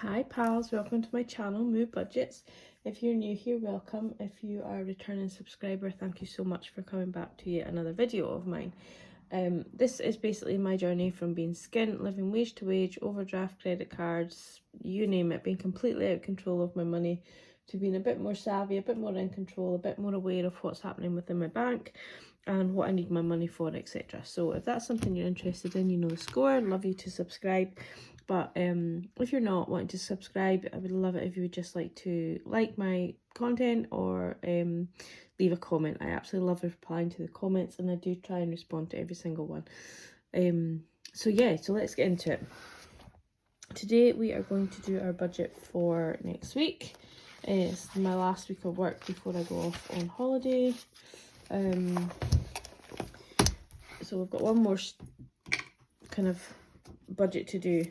Hi pals, welcome to my channel, Move Budgets. If you're new here, welcome. If you are a returning subscriber, thank you so much for coming back to yet another video of mine. This is basically my journey from being skint, living wage to wage, overdraft credit cards, you name it, being completely out of control of my money, to being a bit more savvy, a bit more in control, a bit more aware of what's happening within my bank and what I need my money for, etc. So if that's something you're interested in, you know the score. I'd love you to subscribe. But if you're not wanting to subscribe, I would love it if you would just like to like my content or leave a comment. I absolutely love replying to the comments, and I do try and respond to every single one. So let's get into it. Today we are going to do our budget for next week. It's my last week of work before I go off on holiday. So we've got one more kind of budget to do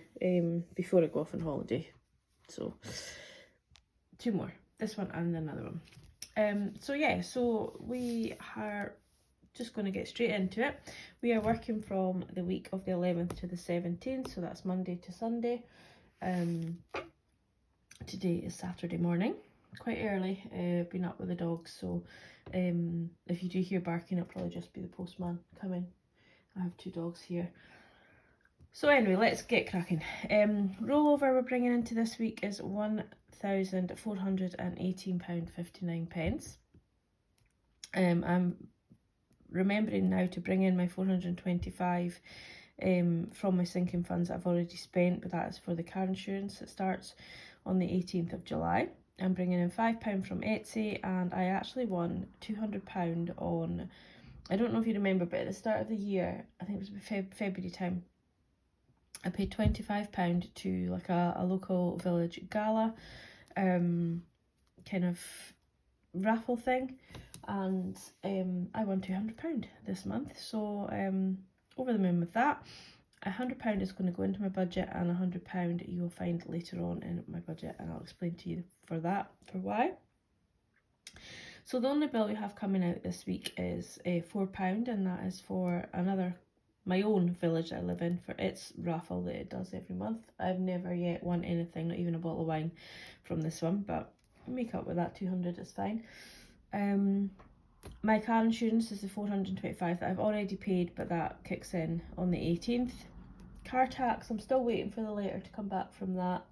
before I go off on holiday. So two more, this one and another one. So we are just going to get straight into it. We are working from the week of the 11th to the 17th, so that's Monday to Sunday. Today is Saturday morning, quite early. Been up with the dogs, so if you do hear barking, it'll probably just be the postman coming. I have two dogs here. So anyway, let's get cracking. Rollover we're bringing into this week is £1,418.59. I'm remembering now to bring in my 425 from my sinking funds that I've already spent, but that is for the car insurance that starts on the 18th of July. I'm bringing in £5 from Etsy, and I actually won £200 on, I don't know if you remember, but at the start of the year, I think it was February time, I paid £25 to like a local village gala kind of raffle thing, and I won £200 this month, so over the moon with that. £100 is going to go into my budget, and £100 you will find later on in my budget, and I'll explain to you for why. So the only bill we have coming out this week is £4, and that is for my own village I live in, for its raffle that it does every month. I've never yet won anything, not even a bottle of wine from this one, but I'll make up with that. 200 is fine. My car insurance is the 425 that I've already paid, but that kicks in on the 18th. Car tax, I'm still waiting for the letter to come back from that.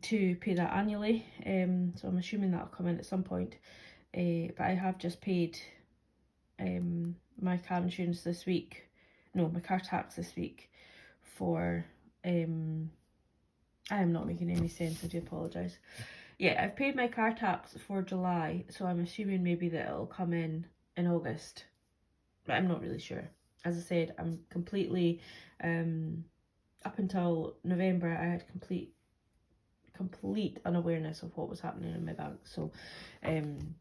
To pay that annually, so I'm assuming that'll come in at some point. But I have just paid my car insurance this week, my car tax this week for, I am not making any sense, I do apologise. Yeah, I've paid my car tax for July, so I'm assuming maybe that it'll come in August, but I'm not really sure. As I said, I'm completely, up until November, I had complete unawareness of what was happening in my bank. So I'm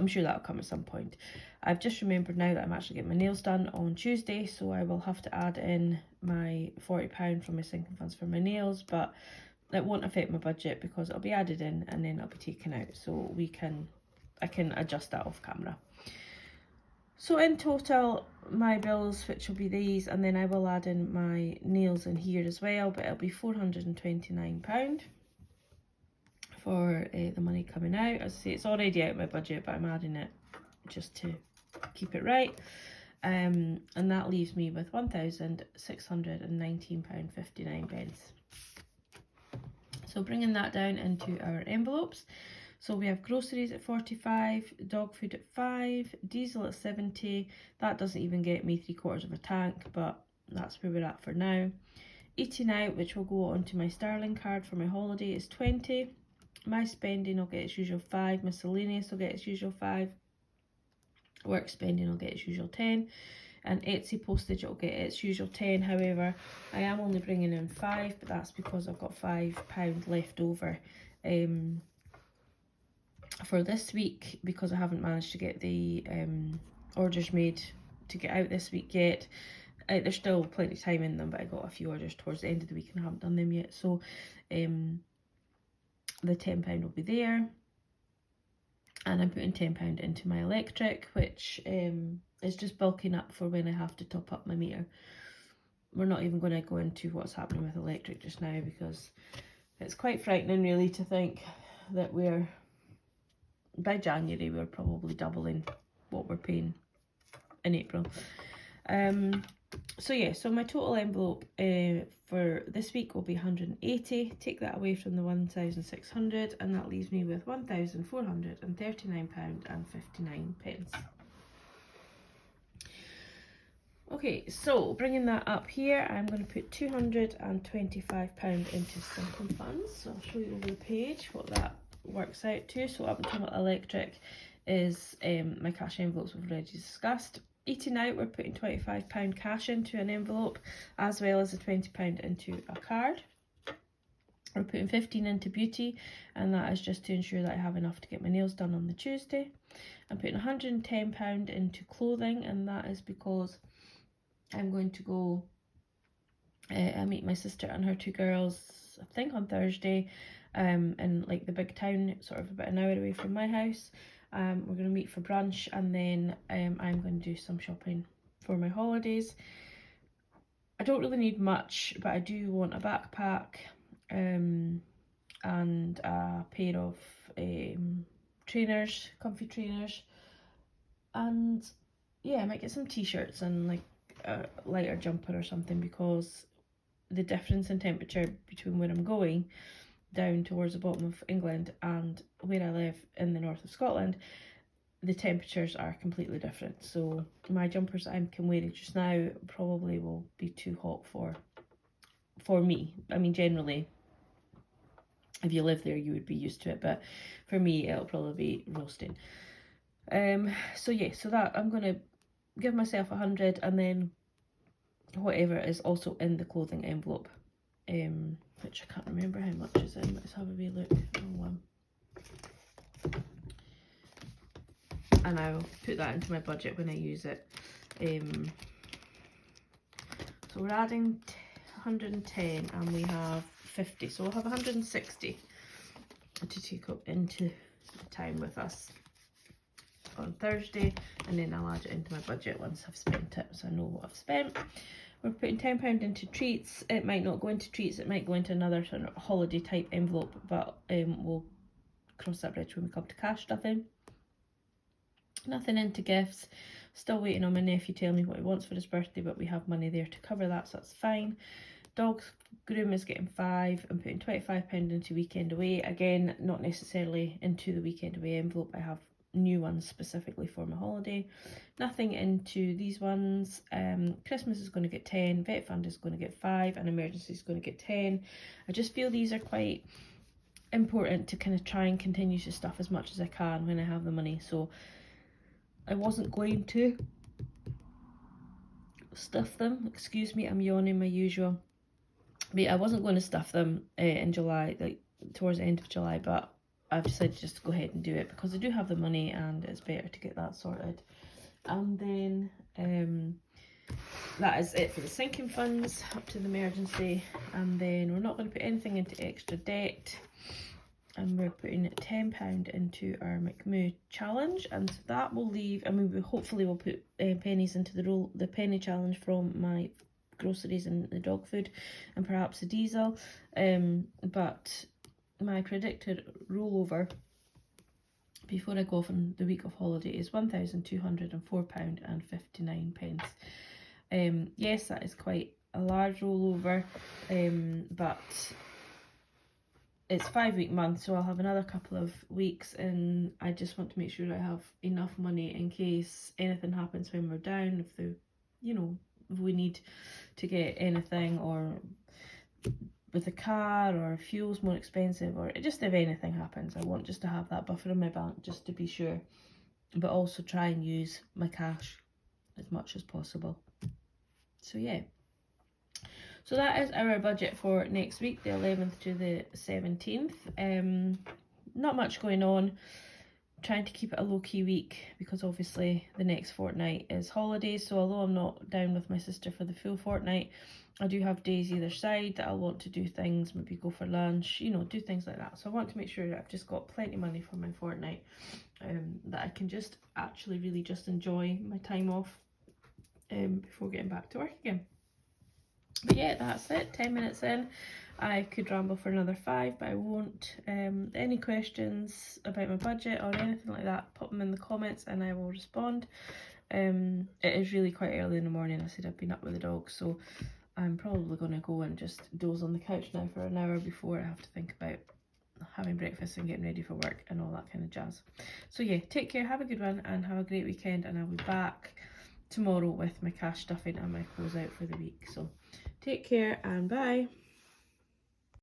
sure that'll come at some point. I've just remembered now that I'm actually getting my nails done on Tuesday, so I will have to add in my £40 from my sinking funds for my nails, but it won't affect my budget because it'll be added in and then it'll be taken out, so I can adjust that off camera. So in total, my bills, which will be these, and then I will add in my nails in here as well, but it'll be £429 for the money coming out. As I say, it's already out of my budget, but I'm adding it just to keep it right. And that leaves me with £1,619.59. So bringing that down into our envelopes. So we have groceries at 45, dog food at 5, diesel at 70. That doesn't even get me 3/4 of a tank, but that's where we're at for now. Eating out, which will go onto my Starling card for my holiday, is 20. My spending will get its usual 5. Miscellaneous will get its usual 5. Work spending will get its usual 10. And Etsy postage will get its usual 10. However, I am only bringing in 5, but that's because I've got £5 left over for this week, because I haven't managed to get the orders made to get out this week yet. There's still plenty of time in them, but I got a few orders towards the end of the week and I haven't done them yet, so the £10 will be there. And I'm putting £10 into my electric, which It's just bulking up for when I have to top up my meter. We're not even going to go into what's happening with electric just now, because it's quite frightening really to think that by January we're probably doubling what we're paying in April. So yeah, so my total envelope for this week will be 180. Take that away from the 1,600 and that leaves me with £1,439.59. Okay, so bringing that up here, I'm going to put £225 into sinking funds. So I'll show you over the page what that works out to. So up until electric is my cash envelopes we've already discussed. Eating out, we're putting £25 cash into an envelope, as well as a £20 into a card. We're putting 15 into beauty, and that is just to ensure that I have enough to get my nails done on the Tuesday. I'm putting £110 into clothing, and that is because I'm going to go I meet my sister and her two girls, I think on Thursday, in like the big town, sort of about an hour away from my house. We're going to meet for brunch, and then I'm going to do some shopping for my holidays. I don't really need much, but I do want a backpack and a pair of trainers, comfy trainers, and yeah, I might get some t-shirts and like a lighter jumper or something, because the difference in temperature between where I'm going down towards the bottom of England and where I live in the north of Scotland, the temperatures are completely different. So my jumpers that I can wear just now probably will be too hot for me. I mean, generally, if you live there, you would be used to it, but for me, it'll probably be roasting. So yeah, so that I'm gonna give myself 100, and then whatever is also in the clothing envelope, which I can't remember how much is in. Let's have a wee look. And I'll put that into my budget when I use it. So we're adding 110 and we have 50, so we'll have 160 to take up into town with us on Thursday, and then I'll add it into my budget once I've spent it, so I know what I've spent. We're putting £10 into treats. It might not go into treats, it might go into another sort of holiday type envelope, but we'll cross that bridge when we come to cash stuffing. Nothing into gifts. Still waiting on my nephew to tell me what he wants for his birthday, but we have money there to cover that, so that's fine. Dog's groom is getting 5. I'm putting £25 into weekend away. Again, not necessarily into the weekend away envelope. I have new ones specifically for my holiday. Nothing into these ones. Christmas is going to get 10, vet fund is going to get 5, and emergency is going to get 10. I just feel these are quite important to kind of try and continue to stuff as much as I can when I have the money. So I wasn't going to stuff them. Excuse me, I'm yawning, my usual. But I wasn't going to stuff them in July, like towards the end of July, but I've decided just to go ahead and do it because I do have the money and it's better to get that sorted. And then that is it for the sinking funds up to the emergency. And then we're not going to put anything into extra debt. And we're putting £10 into our McMoo challenge, and that will leave, I mean, we hopefully will put pennies into the penny challenge from my groceries and the dog food and perhaps the diesel, but my predicted rollover before I go off on the week of holiday is £1,204.59. Yes, that is quite a large rollover, but it's 5-week month, so I'll have another couple of weeks, and I just want to make sure I have enough money in case anything happens when we're down, if if we need to get anything, or with the car, or fuel's more expensive, or just if anything happens, I want just to have that buffer in my bank just to be sure, but also try and use my cash as much as possible. So yeah. So that is our budget for next week, the 11th to the 17th. Not much going on. Trying to keep it a low-key week because obviously the next fortnight is holidays. So although I'm not down with my sister for the full fortnight, I do have days either side that I'll want to do things, maybe go for lunch, do things like that. So I want to make sure that I've just got plenty of money for my fortnight. that I can just actually really just enjoy my time off before getting back to work again. But yeah, that's it, 10 minutes in. I could ramble for another 5, but I won't. Any questions about my budget or anything like that, pop them in the comments and I will respond. It is really quite early in the morning. I said I've been up with the dog, so I'm probably going to go and just doze on the couch now for an hour before I have to think about having breakfast and getting ready for work and all that kind of jazz. So yeah, take care, have a good one, and have a great weekend, and I'll be back tomorrow with my cash stuffing and my close out for the week. So take care and bye.